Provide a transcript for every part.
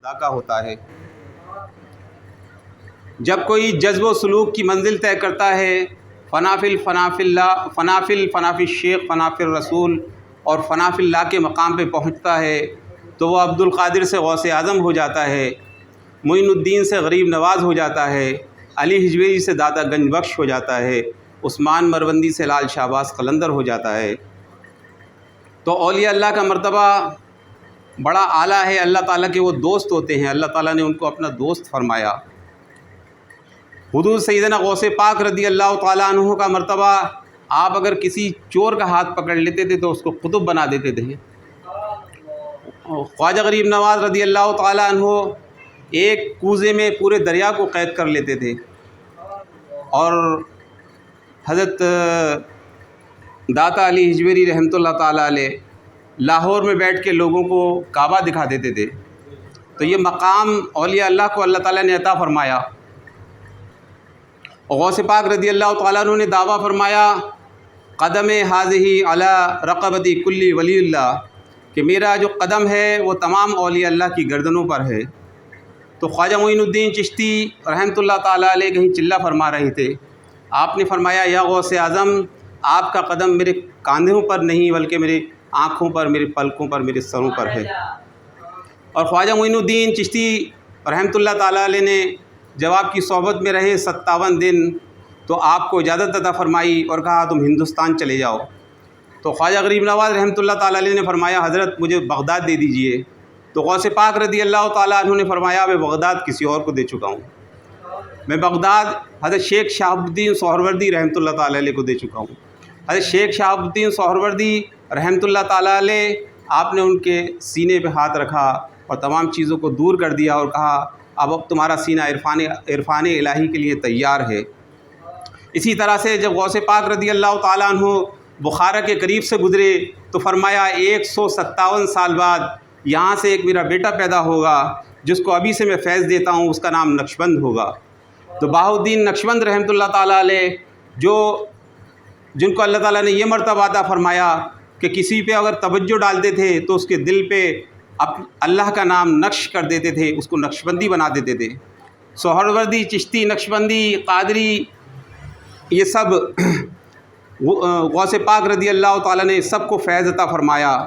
خدا کا ہوتا ہے۔ جب کوئی جذب و سلوک کی منزل طے کرتا ہے، فنا فی اللہ، فنا فی الشیخ، فنا فی الرسول اور فنا فی اللہ کے مقام پہ پہنچتا ہے، تو وہ عبد القادر سے غوث اعظم ہو جاتا ہے، معین الدین سے غریب نواز ہو جاتا ہے، علی حجویری سے داتا گنج بخش ہو جاتا ہے، عثمان مروندی سے لال شہباز قلندر ہو جاتا ہے۔ تو اولیاء اللہ کا مرتبہ بڑا اعلیٰ ہے۔ اللہ تعالیٰ کے وہ دوست ہوتے ہیں، اللہ تعالیٰ نے ان کو اپنا دوست فرمایا۔ حضور سیدنا غوث پاک رضی اللہ تعالیٰ عنہ کا مرتبہ، آپ اگر کسی چور کا ہاتھ پکڑ لیتے تھے تو اس کو قطب بنا دیتے تھے۔ خواجہ غریب نواز رضی اللہ تعالیٰ عنہ ایک کوزے میں پورے دریا کو قید کر لیتے تھے، اور حضرت داتا علی حجویری رحمۃ اللہ تعالیٰ علیہ لاہور میں بیٹھ کے لوگوں کو کعبہ دکھا دیتے تھے۔ تو یہ مقام اولیاء اللہ کو اللہ تعالیٰ نے عطا فرمایا۔ غوث پاک رضی اللہ تعالیٰ عنہ نے دعویٰ فرمایا، قدم حاضی علی رقبتی کلی ولی اللہ، کہ میرا جو قدم ہے وہ تمام اولیاء اللہ کی گردنوں پر ہے۔ تو خواجہ معین الدین چشتی رحمۃ اللہ تعالیٰ علیہ کہیں چلہ فرما رہے تھے، آپ نے فرمایا، یا غوث اعظم، آپ کا قدم میرے کاندھوں پر نہیں بلکہ میری آنکھوں پر، میرے پلکوں پر، میرے سروں پر ہے۔ اور خواجہ معین الدین چشتی رحمۃ اللہ تعالیٰ علیہ نے جب آپ کی صحبت میں رہے 57 دن تو آپ کو اجازت عطا فرمائی اور کہا تم ہندوستان چلے جاؤ۔ تو خواجہ غریب نواز رحمۃ اللہ تعالیٰ علیہ نے فرمایا، حضرت مجھے بغداد دے دیجئے۔ تو غوث پاک رضی اللہ تعالیٰ عنہ نے فرمایا، میں بغداد کسی اور کو دے چکا ہوں، میں بغداد حضرت شیخ شہاب الدین سہروردی رحمۃ اللہ تعالیٰ علیہ کو دے چکا ہوں۔ حضرت شیخ شہاب الدین سہروردی رحمۃ اللہ تعالیٰ علیہ، آپ نے ان کے سینے پہ ہاتھ رکھا اور تمام چیزوں کو دور کر دیا اور کہا، اب تمہارا سینہ عرفان الہی کے لیے تیار ہے۔ اسی طرح سے جب غوث پاک رضی اللہ تعالیٰ عنہ بخارا کے قریب سے گزرے تو فرمایا، 157 سال بعد یہاں سے ایک میرا بیٹا پیدا ہوگا جس کو ابھی سے میں فیض دیتا ہوں، اس کا نام نقشبند ہوگا۔ تو بہاء الدین نقشبند رحمۃ اللہ تعالیٰ علیہ، جن کو اللہ تعالیٰ نے یہ مرتبہ عطا فرمایا کہ کسی پہ اگر توجہ ڈالتے تھے تو اس کے دل پہ اللہ کا نام نقش کر دیتے تھے، اس کو نقشبندی بنا دیتے تھے۔ سہروردی، چشتی، نقشبندی، قادری، یہ سب غوث پاک رضی اللہ تعالیٰ نے سب کو فیض عطا فرمایا،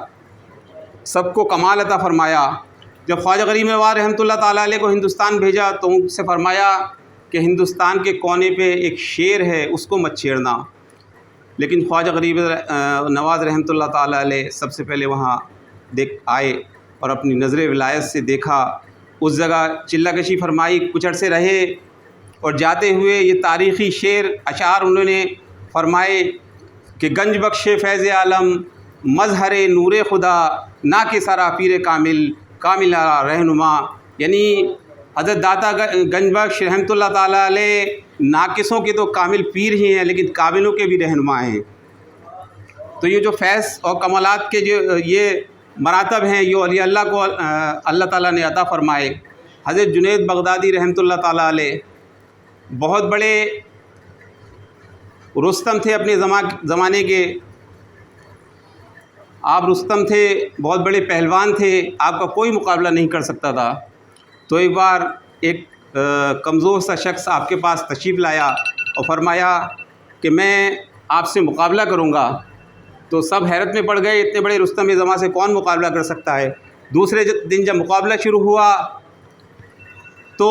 سب کو کمال عطا فرمایا۔ جب خواجہ غریب نواز رحمۃ اللہ تعالیٰ علیہ کو ہندوستان بھیجا تو ان سے فرمایا کہ ہندوستان کے کونے پہ ایک شیر ہے، اس کو مت چھیڑنا۔ لیکن خواجہ غریب نواز رحمۃ اللہ تعالیٰ علیہ سب سے پہلے وہاں آئے اور اپنی نظر ولایت سے دیکھا، اس جگہ چلہ کشی فرمائی، کچھ عرصے رہے، اور جاتے ہوئے یہ تاریخی شعر اشعار انہوں نے فرمائے کہ گنج بخش فیض عالم، مظہر نور خدا، نا کے سارا پیر کامل، کامل رہنما۔ یعنی حضرت داتا گنج بخش رحمۃ اللہ تعالیٰ علیہ ناقصوں کے تو کامل پیر ہی ہیں لیکن کاملوں کے بھی رہنما ہیں۔ تو یہ جو فیض اور کمالات کے جو یہ مراتب ہیں، یہ اولیاء اللہ کو اللہ تعالیٰ نے عطا فرمائے۔ حضرت جنید بغدادی رحمۃ اللہ تعالیٰ علیہ بہت بڑے رستم تھے اپنے زمانے کے، آپ رستم تھے، بہت بڑے پہلوان تھے، آپ کا کوئی مقابلہ نہیں کر سکتا تھا۔ تو ایک بار ایک کمزور سا شخص آپ کے پاس تشریف لایا اور فرمایا کہ میں آپ سے مقابلہ کروں گا۔ تو سب حیرت میں پڑ گئے، اتنے بڑے رستم زماں سے کون مقابلہ کر سکتا ہے۔ دوسرے دن جب مقابلہ شروع ہوا تو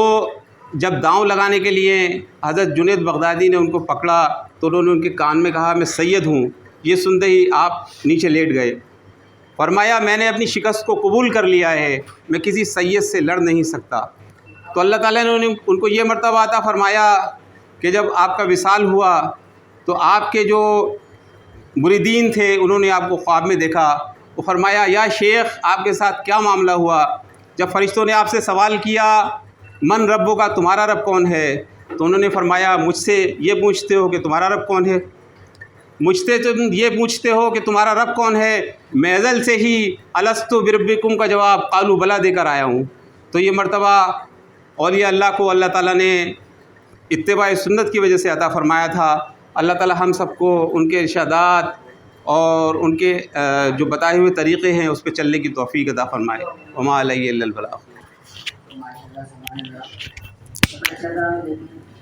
جب داؤں لگانے کے لیے حضرت جنید بغدادی نے ان کو پکڑا تو انہوں نے ان کے کان میں کہا، میں سید ہوں۔ یہ سنتے ہی آپ نیچے لیٹ گئے۔ فرمایا، میں نے اپنی شکست کو قبول کر لیا ہے، میں کسی سید سے لڑ نہیں سکتا۔ تو اللہ تعالیٰ نے ان کو یہ مرتبہ عطا فرمایا کہ جب آپ کا وصال ہوا تو آپ کے جو مریدین تھے انہوں نے آپ کو خواب میں دیکھا۔ وہ فرمایا، یا شیخ، آپ کے ساتھ کیا معاملہ ہوا؟ جب فرشتوں نے آپ سے سوال کیا، من ربوں کا، تمہارا رب کون ہے؟ تو انہوں نے فرمایا، مجھ سے یہ پوچھتے ہو کہ تمہارا رب کون ہے؟ مجھ سے تم یہ پوچھتے ہو کہ تمہارا رب کون ہے؟ میں ازل سے ہی الست بربکم کا جواب قالوا بلا دے کر آیا ہوں۔ تو یہ مرتبہ اولیاء اللہ کو اللہ تعالیٰ نے اتباع سنت کی وجہ سے عطا فرمایا تھا۔ اللہ تعالیٰ ہم سب کو ان کے ارشادات اور ان کے جو بتائے ہوئے طریقے ہیں اس پہ چلنے کی توفیق عطا فرمائے۔ وما علیہ الا البلاغ۔ ماشاء اللہ سبحان اللہ، اچھا تھا لیکن